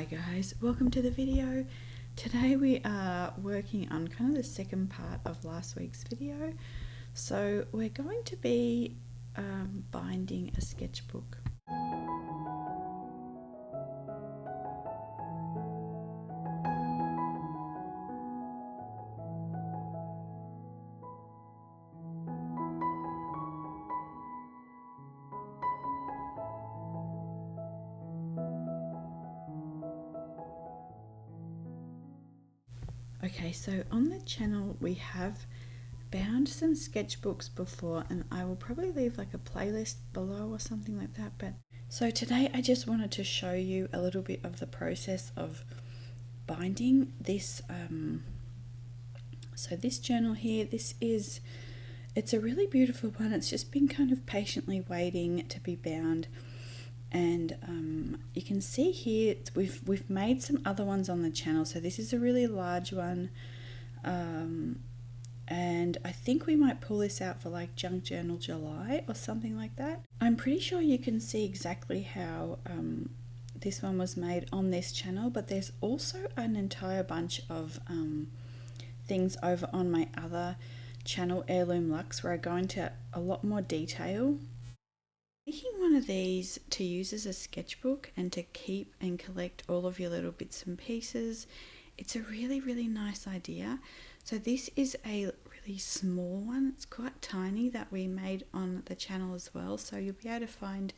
Hi guys, welcome to the video. Today we are working on kind of the second part of last week's video. So we're going to be binding a sketchbook. Okay, so on the channel we have bound some sketchbooks before, and I will probably leave like a playlist below or something like that. But so today I just wanted to show you a little bit of the process of binding this. So this journal here, it's a really beautiful one. It's just been kind of patiently waiting to be bound. And you can see here we've made some other ones on the channel. So this is a really large one, and I think we might pull this out for like Junk Journal July or something like that. I'm pretty sure you can see exactly how this one was made on this channel, but there's also an entire bunch of things over on my other channel, Heirloom Luxe, where I go into a lot more detail. Making one of these to use as a sketchbook and to keep and collect all of your little bits and pieces, it's a really nice idea. So this is a really small one. It's quite tiny, that we made on the channel as well, so you'll be able to find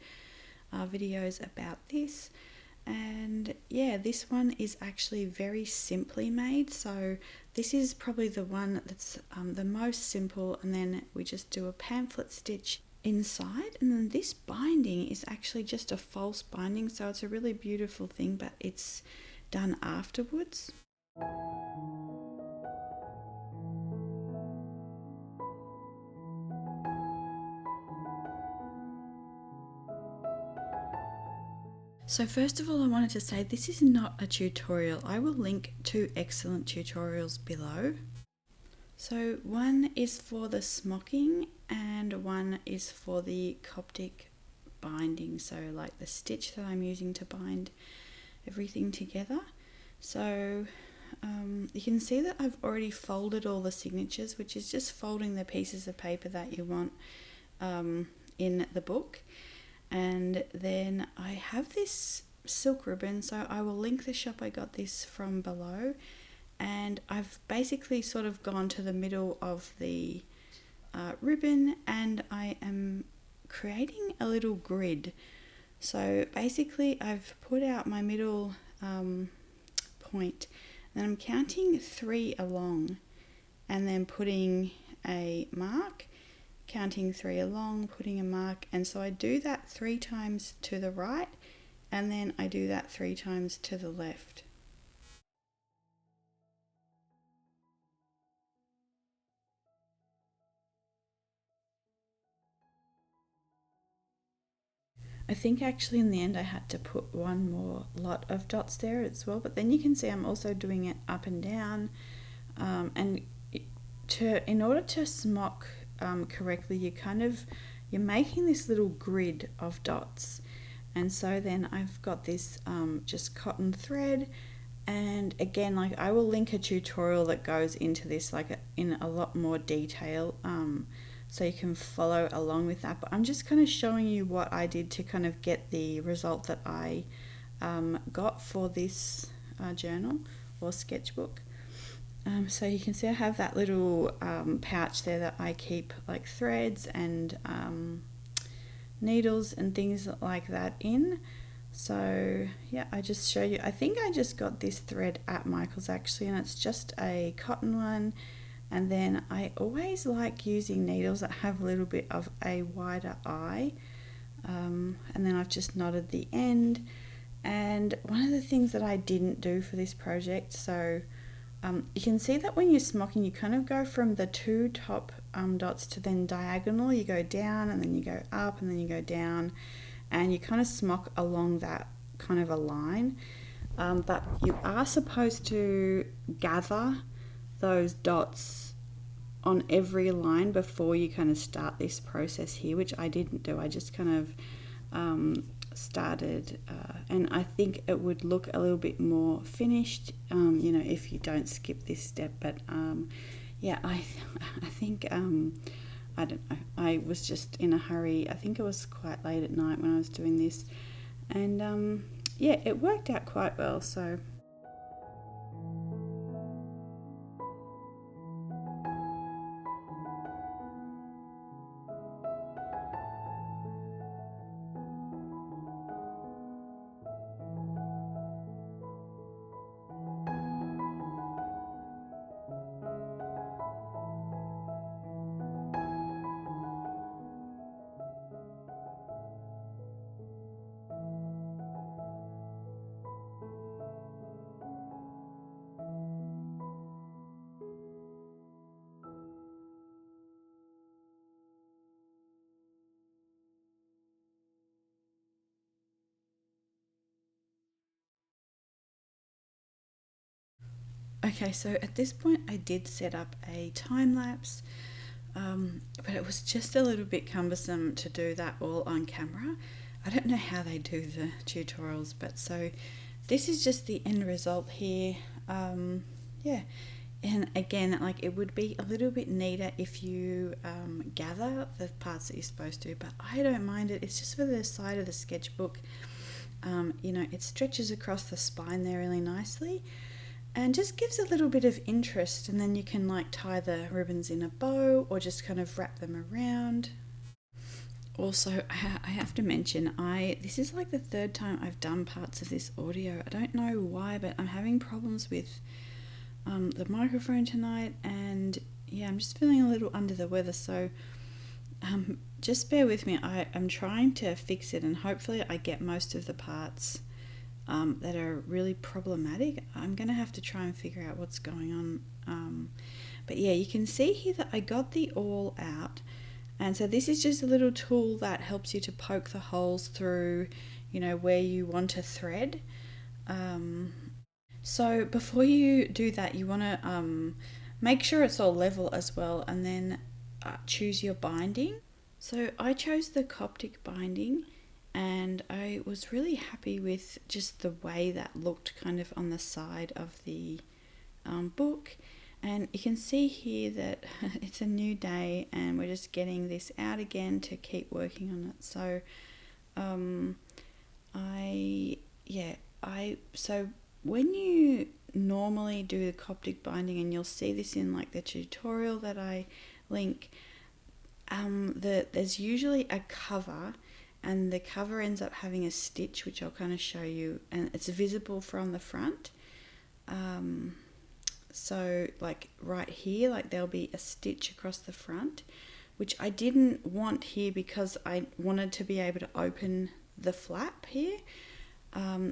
videos about this. And yeah, this one is actually very simply made, so this is probably the one that's the most simple, and then we just do a pamphlet stitch inside, and then this binding is actually just a false binding, so it's a really beautiful thing, but it's done afterwards. So first of all, I wanted to say this is not a tutorial. I will link 2 excellent tutorials below. So one is for the smocking and one is for the Coptic binding, so like the stitch that I'm using to bind everything together. So you can see that I've already folded all the signatures, which is just folding the pieces of paper that you want in the book. And then I have this silk ribbon, so I will link the shop I got this from below. And I've basically sort of gone to the middle of the ribbon, and I am creating a little grid. So basically I've put out my middle point, and I'm counting 3 along and then putting a mark, counting 3 along, putting a mark, and so I do that 3 times to the right, and then I do that 3 times to the left. I think actually in the end I had to put one more lot of dots there as well, but then you can see I'm also doing it up and down, and in order to smock correctly, you're making this little grid of dots. And so then I've got this just cotton thread, and again, like, I will link a tutorial that goes into this like in a lot more detail, so you can follow along with that, but I'm just kind of showing you what I did to kind of get the result that I got for this journal or sketchbook. So you can see I have that little pouch there that I keep like threads and needles and things like that in. So yeah, I just show you, I think I just got this thread at Michael's actually, and it's just a cotton one. And then I always like using needles that have a little bit of a wider eye, and then I've just knotted the end. And one of the things that I didn't do for this project, so you can see that when you're smocking, you kind of go from the 2 top dots to then diagonal. You go down and then you go up and then you go down, and you kind of smock along that kind of a line. But you are supposed to gather those dots on every line before you kind of start this process here, which I didn't do. I just kind of started, and I think it would look a little bit more finished, if you don't skip this step. But yeah, I think I don't know. I was just in a hurry. I think it was quite late at night when I was doing this, and yeah, it worked out quite well. So. Okay, so at this point I did set up a time lapse, but it was just a little bit cumbersome to do that all on camera. I don't know how they do the tutorials, but so this is just the end result here. Yeah, and again, like, it would be a little bit neater if you gather the parts that you're supposed to, but I don't mind it. It's just for the side of the sketchbook. It stretches across the spine there really nicely and just gives a little bit of interest, and then you can like tie the ribbons in a bow or just kind of wrap them around. Also, I have to mention, this is like the third time I've done parts of this audio. I don't know why, but I'm having problems with the microphone tonight, and yeah, I'm just feeling a little under the weather, so just bear with me. I'm trying to fix it, and hopefully I get most of the parts that are really problematic. I'm going to have to try and figure out what's going on. But yeah, you can see here that I got the awl out. And so this is just a little tool that helps you to poke the holes through, where you want to thread. So before you do that, you want to make sure it's all level as well, and then choose your binding. So I chose the Coptic Binding, and I was really happy with just the way that looked kind of on the side of the book. And you can see here that it's a new day and we're just getting this out again to keep working on it. So so when you normally do the Coptic Binding, and you'll see this in like the tutorial that I link, there's usually a cover, and the cover ends up having a stitch, which I'll kind of show you, and it's visible from the front. So like right here, like there'll be a stitch across the front, which I didn't want here because I wanted to be able to open the flap here.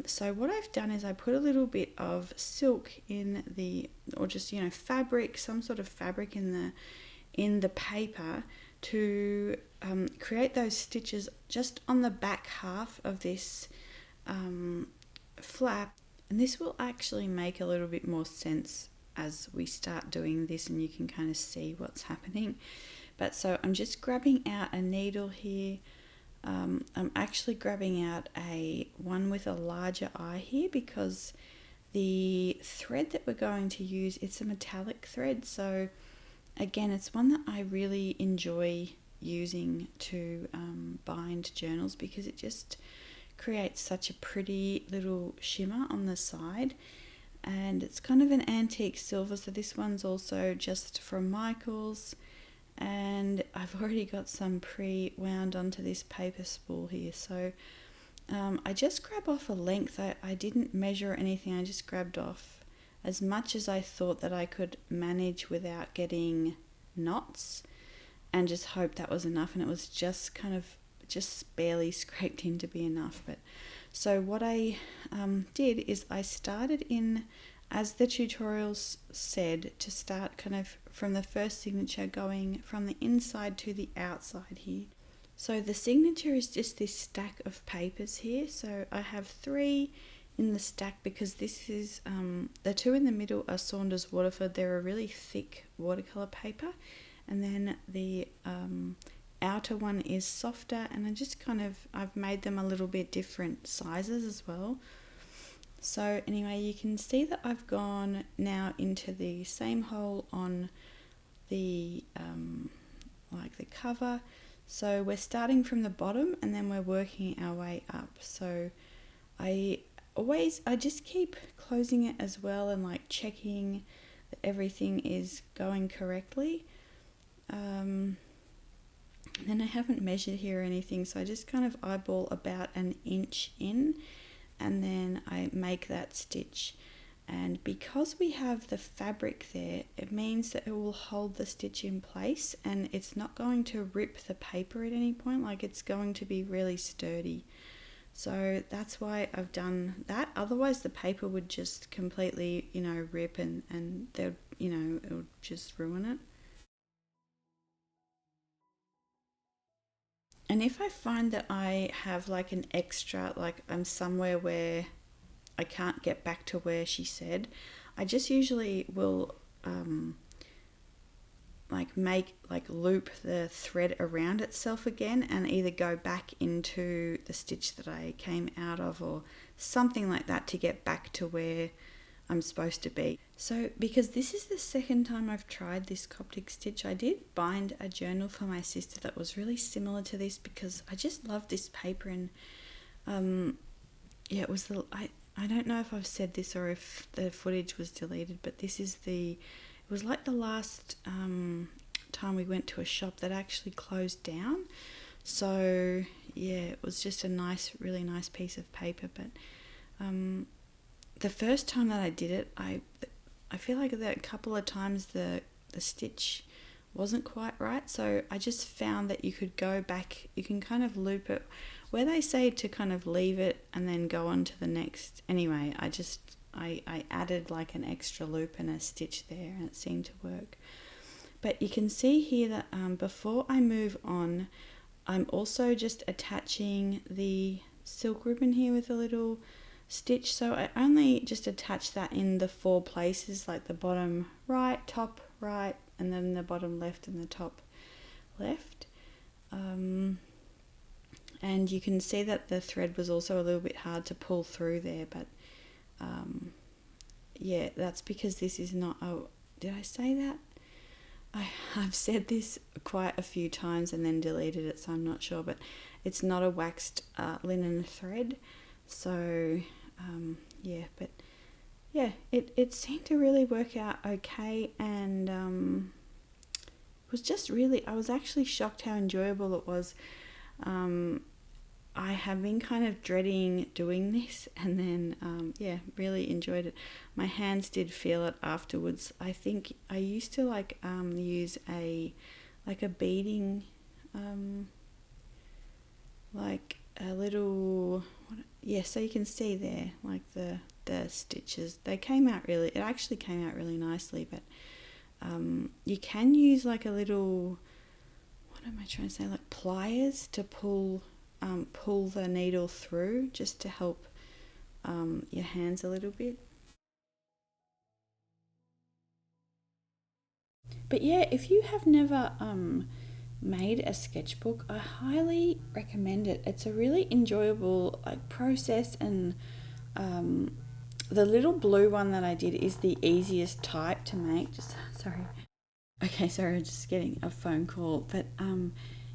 So what I've done is I put a little bit of silk in or just fabric, some sort of fabric in the paper to create those stitches just on the back half of this flap, and this will actually make a little bit more sense as we start doing this, and you can kind of see what's happening. But so I'm just grabbing out a needle here. I'm actually grabbing out one with a larger eye here, because the thread that we're going to use, it's a metallic thread. So again, it's one that I really enjoy using to bind journals, because it just creates such a pretty little shimmer on the side, and it's kind of an antique silver. So this one's also just from Michael's, and I've already got some pre-wound onto this paper spool here. So I just grab off a length. I didn't measure anything. I just grabbed off as much as I thought that I could manage without getting knots, and just hope that was enough. And it was just barely scraped in to be enough. But so what I did is I started in, as the tutorials said, to start kind of from the first signature, going from the inside to the outside here. So the signature is just this stack of papers here. So I have 3 in the stack, because this is the 2 in the middle are Saunders Waterford. They're a really thick watercolor paper, and then the outer one is softer, and I've made them a little bit different sizes as well. So anyway, you can see that I've gone now into the same hole on the like the cover. So we're starting from the bottom and then we're working our way up. So I just keep closing it as well, and like checking that everything is going correctly. And I haven't measured here or anything, so I just kind of eyeball about an inch in, and then I make that stitch. And because we have the fabric there, it means that it will hold the stitch in place, and it's not going to rip the paper at any point. Like, it's going to be really sturdy. So that's why I've done that. Otherwise the paper would just completely, rip, and it would just ruin it. And if I find that I have like an extra, like I'm somewhere where I can't get back to where she said, I just usually will loop the thread around itself again, and either go back into the stitch that I came out of or something like that to get back to where I'm supposed to be. So because this is the second time I've tried this Coptic stitch, I did bind a journal for my sister that was really similar to this, because I just love this paper. And it was I don't know if I've said this or if the footage was deleted, but it was like the last time we went to a shop that actually closed down. So yeah, it was just a really nice piece of paper. But the first time that I did it, I feel like that a couple of times the stitch wasn't quite right. So I just found that you could go back, you can kind of loop it where they say to kind of leave it and then go on to the next. Anyway, I added like an extra loop and a stitch there, and it seemed to work. But you can see here that before I move on, I'm also just attaching the silk ribbon here with a little stitch. So I only just attach that in the 4 places, like the bottom right, top right, and then the bottom left and the top left. And you can see that the thread was also a little bit hard to pull through there, but yeah, that's because this is not did I say that? I've said this quite a few times and then deleted it, so I'm not sure, but it's not a waxed linen thread. So yeah, but yeah, it seemed to really work out okay, and it was just really, I was actually shocked how enjoyable it was. I have been kind of dreading doing this, and then yeah, really enjoyed it. My hands did feel it afterwards. I think I used to use a beading like a little, yeah, so you can see there like the stitches, it actually came out really nicely. But you can use like a little, what am I trying to say, like pliers to pull the needle through, just to help your hands a little bit. But yeah, if you have never made a sketchbook, I highly recommend it. It's a really enjoyable process, and the little blue one that I did is the easiest type to make. Sorry, just getting a phone call. But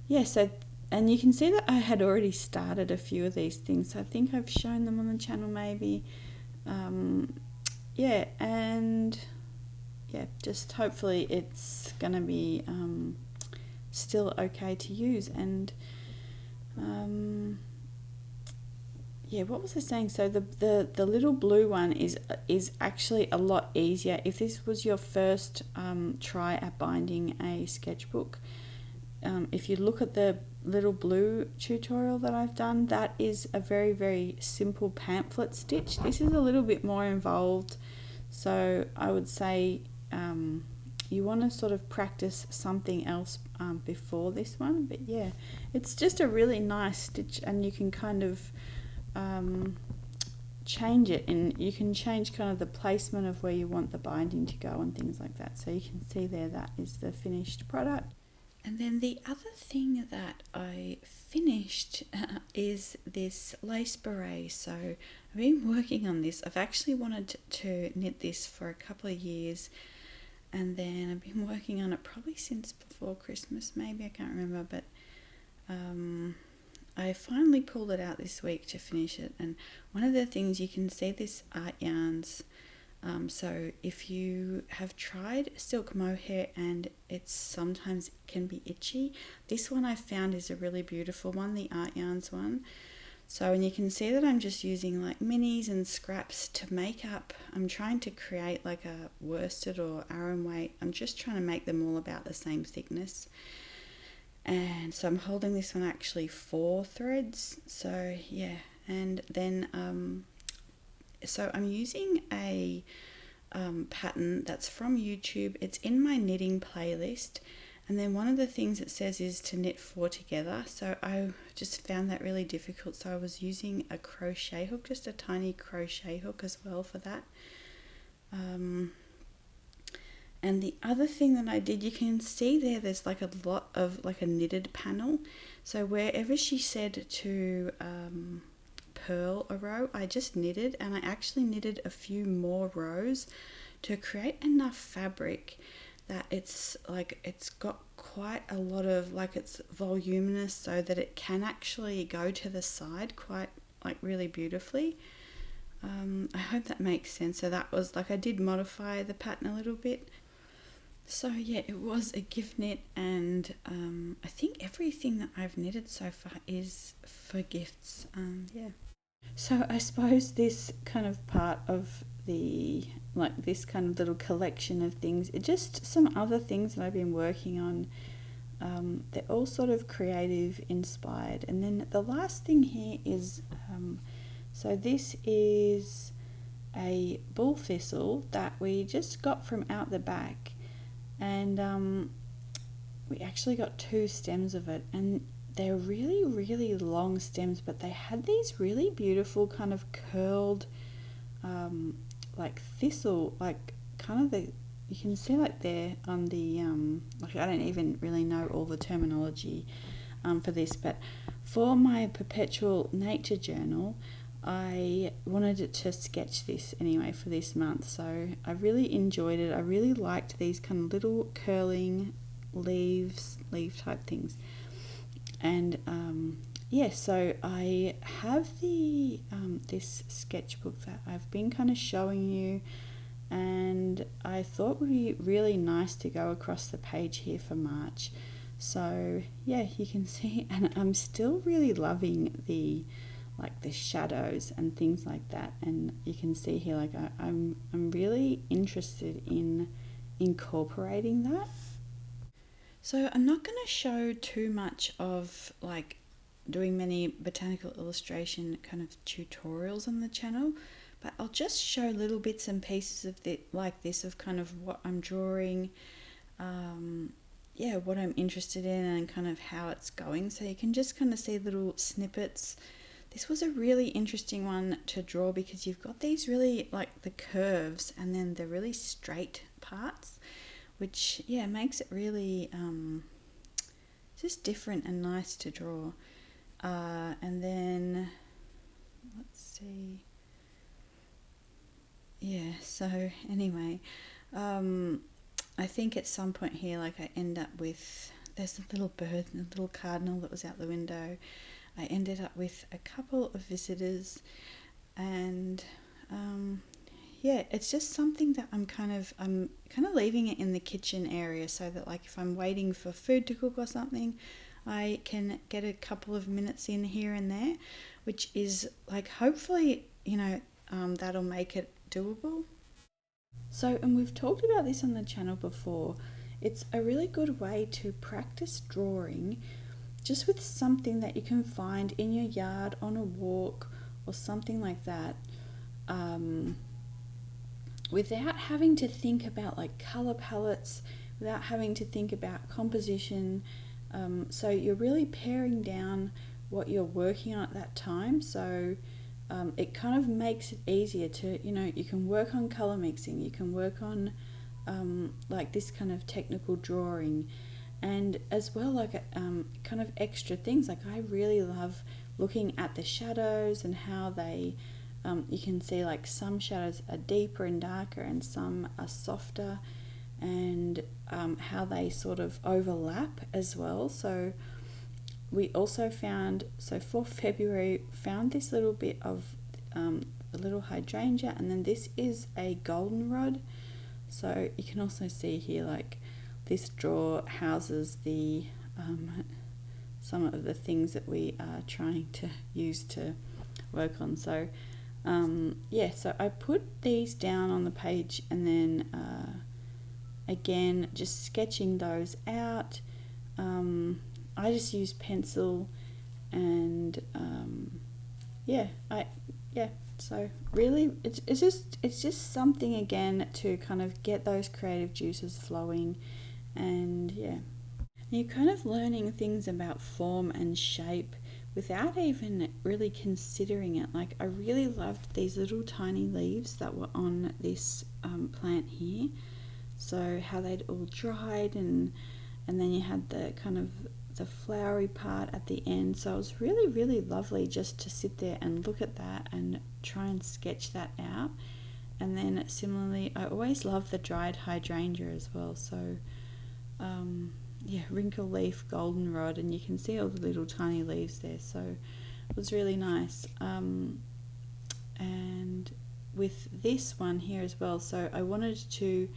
yeah, so, and you can see that I had already started a few of these things, so I think I've shown them on the channel maybe. Yeah, and yeah, just hopefully it's gonna be still okay to use. And yeah, what was I saying? So the little blue one is actually a lot easier. If this was your first try at binding a sketchbook, if you look at the little blue tutorial that I've done, that is a very, very simple pamphlet stitch. This is a little bit more involved, so I would say you want to sort of practice something else before this one. But yeah, it's just a really nice stitch, and you can kind of change it, and you can change kind of the placement of where you want the binding to go and things like that. So you can see there, that is the finished product. And then the other thing that I finished is this lace beret. So I've been working on this. I've actually wanted to knit this for a couple of years, and then I've been working on it probably since before Christmas, maybe, I can't remember, but I finally pulled it out this week to finish it. And one of the things, you can see this Art Yarns. So if you have tried silk mohair and it's sometimes can be itchy, this one I found is a really beautiful one, the Art Yarns one. So, and you can see that I'm just using like minis and scraps to make up. I'm trying to create like a worsted or aran weight. I'm just trying to make them all about the same thickness. And so I'm holding this one actually 4 threads. So yeah, and then so I'm using a pattern that's from YouTube. It's in my knitting playlist, and then one of the things it says is to knit 4 together. So I just found that really difficult, so I was using a crochet hook, just a tiny crochet hook as well for that. And the other thing that I did, you can see there's like a lot of like a knitted panel. So wherever she said to purl a row, I just knitted, and I actually knitted a few more rows to create enough fabric that it's like it's got quite a lot of, like, it's voluminous so that it can actually go to the side quite like really beautifully. I hope that makes sense. So that was like, I did modify the pattern a little bit. So yeah, it was a gift knit, and I think everything that I've knitted so far is for gifts. Yeah. So I suppose this kind of part of the, like this kind of little collection of things, it just some other things that I've been working on. They're all sort of creative inspired. And then the last thing here is, so this is a bull thistle that we just got from out the back, and we actually got 2 stems of it, and they're really, really long stems, but they had these really beautiful kind of curled like thistle, like kind of the, you can see like there on the like, I don't even really know all the terminology for this, but for my Perpetual nature journal I wanted it to sketch this anyway for this month, so I really enjoyed it. I really liked these kind of little curling leaf type things. And yeah, so I have the this sketchbook that I've been kind of showing you, and I thought it would be really nice to go across the page here for March. So yeah, you can see, and I'm still really loving the shadows and things like that, and you can see here like I'm really interested in incorporating that. So I'm not going to show too much of like doing many botanical illustration kind of tutorials on the channel, but I'll just show little bits and pieces of like this of kind of what I'm drawing, yeah, what I'm interested in and kind of how it's going, so you can just kind of see little snippets. This was a really interesting one to draw because you've got these really like the curves and then the really straight parts, which yeah makes it really just different and nice to draw. And then let's see, yeah, so anyway, I think at some point here like I end up with, there's a little bird and a little cardinal that was out the window. I ended up with a couple of visitors, and yeah, it's just something that I'm kind of leaving it in the kitchen area so that like if I'm waiting for food to cook or something, I can get a couple of minutes in here and there, which is like hopefully, you know, that'll make it doable. So, and we've talked about this on the channel before, it's a really good way to practice drawing just with something that you can find in your yard on a walk or something like that, without having to think about like color palettes, without having to think about composition. So you're really paring down what you're working on at that time, so it kind of makes it easier to, you know, you can work on color mixing, you can work on like this kind of technical drawing, and as well, like kind of extra things. Like I really love looking at the shadows and how they you can see like some shadows are deeper and darker and some are softer, and how they sort of overlap as well. So we also found, so for February, found this little bit of a little hydrangea, and then this is a goldenrod. So you can also see here, like this drawer houses the some of the things that we are trying to use to work on. So yeah, so I put these down on the page, and then again just sketching those out. I just use pencil, and so really it's just something again to kind of get those creative juices flowing. And yeah, you're kind of learning things about form and shape without even really considering it. Like I really loved these little tiny leaves that were on this plant here, so how they'd all dried, and then you had the kind of the flowery part at the end. So it was really, really lovely just to sit there and look at that and try and sketch that out. And then similarly, I always love the dried hydrangea as well. So yeah, wrinkle leaf, goldenrod, and you can see all the little tiny leaves there. So it was really nice. And with this one here as well, so I wanted to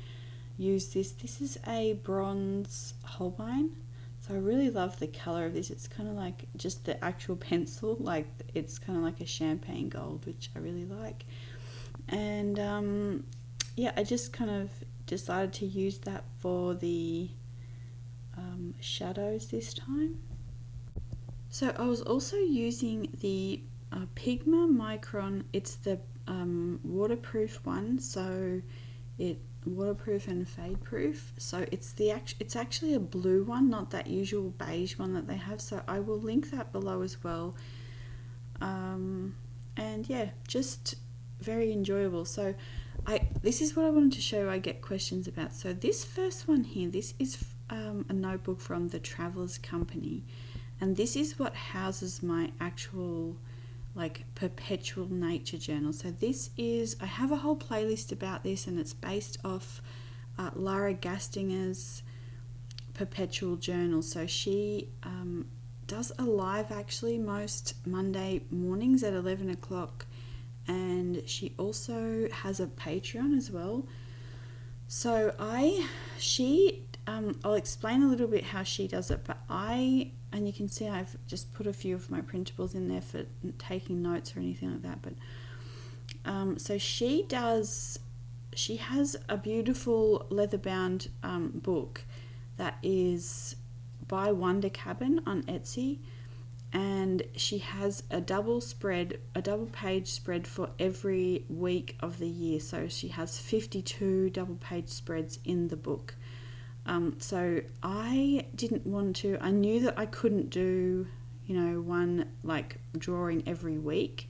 use this. This is a bronze Holbein. So I really love the color of this. It's kind of like just the actual pencil, like it's kind of like a champagne gold, which I really like. And yeah, I just kind of decided to use that for the shadows this time. So I was also using the Pigma Micron. It's the waterproof one, so it waterproof and fade proof. So it's actually a blue one, not that usual beige one that they have. So I will link that below as well. And yeah, just very enjoyable. So this is what I wanted to show. I get questions about. So this first one here, this is a notebook from the Travelers Company, and this is what houses my actual like Perpetual nature journal. So this is, I have a whole playlist about this, and it's based off Lara Gastinger's Perpetual journal. So she does a live actually most Monday mornings at 11 o'clock, and she also has a Patreon as well. So I'll explain a little bit how she does it, but and you can see I've just put a few of my printables in there for taking notes or anything like that. But so she has a beautiful leather-bound book that is by Wonder Cabin on Etsy, and she has a double page spread for every week of the year. So she has 52 double page spreads in the book. So I didn't want to, I knew that I couldn't do, one like drawing every week.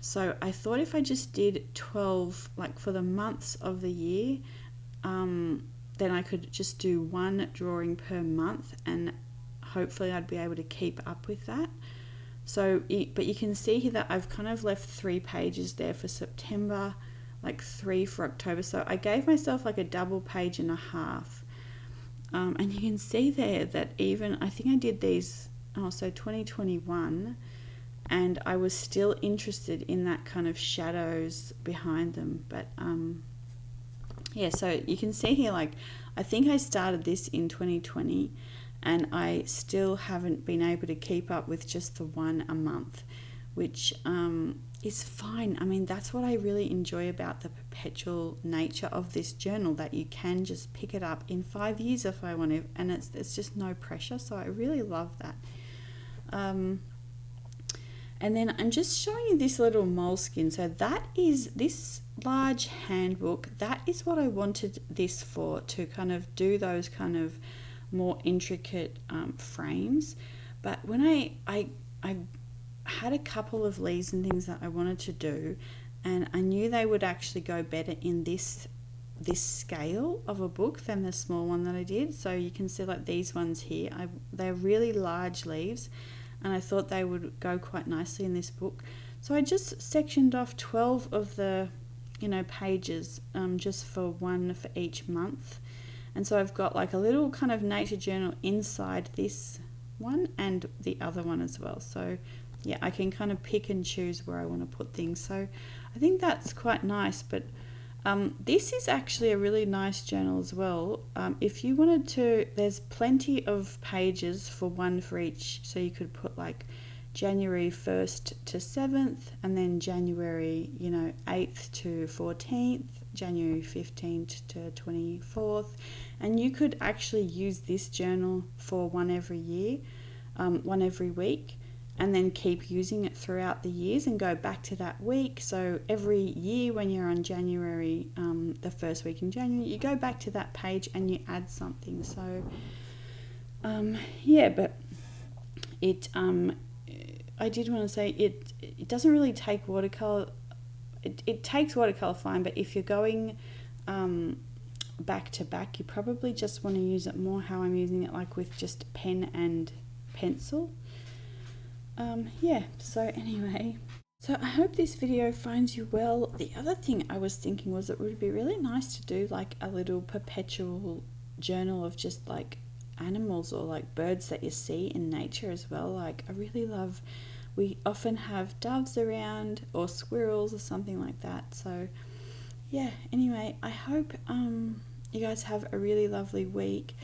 So I thought if I just did 12, like for the months of the year, then I could just do one drawing per month, and hopefully I'd be able to keep up with that. So, but you can see here that I've kind of left 3 pages there for September, like 3 for October. So I gave myself like a double page and a half. And you can see there that even, I think I did these, so 2021, and I was still interested in that kind of shadows behind them. But yeah, so you can see here, like, I think I started this in 2020, and I still haven't been able to keep up with just the one a month, which is fine. I mean, that's what I really enjoy about the perpetual nature of this journal, that you can just pick it up in 5 years if I want to, and it's just no pressure. So I really love that. And then I'm just showing you this little moleskin. So that is this large handbook. That is what I wanted this for, to kind of do those kind of more intricate frames. But when I had a couple of leaves and things that I wanted to do, and I knew they would actually go better in this this scale of a book than the small one that I did. So you can see like these ones here, they're really large leaves, and I thought they would go quite nicely in this book. So I just sectioned off 12 of the, you know, pages, just for one for each month. And so I've got like a little kind of nature journal inside this one and the other one as well. So yeah, I can kind of pick and choose where I want to put things. So I think that's quite nice. But this is actually a really nice journal as well. If you wanted to, there's plenty of pages for one for each. So you could put like January 1st to 7th, and then January, you know, 8th to 14th, January 15th to 24th. And you could actually use this journal for one every year, one every week, and then keep using it throughout the years and go back to that week. So every year when you're on January, the first week in January, you go back to that page and you add something. So yeah, but it I did want to say it doesn't really take watercolor. It takes watercolor fine, but if you're going back to back, you probably just want to use it more how I'm using it, like with just pen and pencil. Yeah, so anyway, so I hope this video finds you well. The other thing I was thinking was it would be really nice to do like a little perpetual journal of just like animals or like birds that you see in nature as well. Like I really love, we often have doves around or squirrels or something like that. So yeah, anyway, I hope you guys have a really lovely week.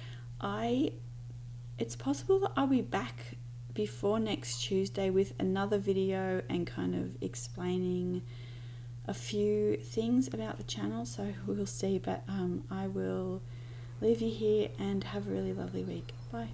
It's possible that I'll be back before next Tuesday with another video and kind of explaining a few things about the channel, so we'll see. But I will leave you here and have a really lovely week. Bye.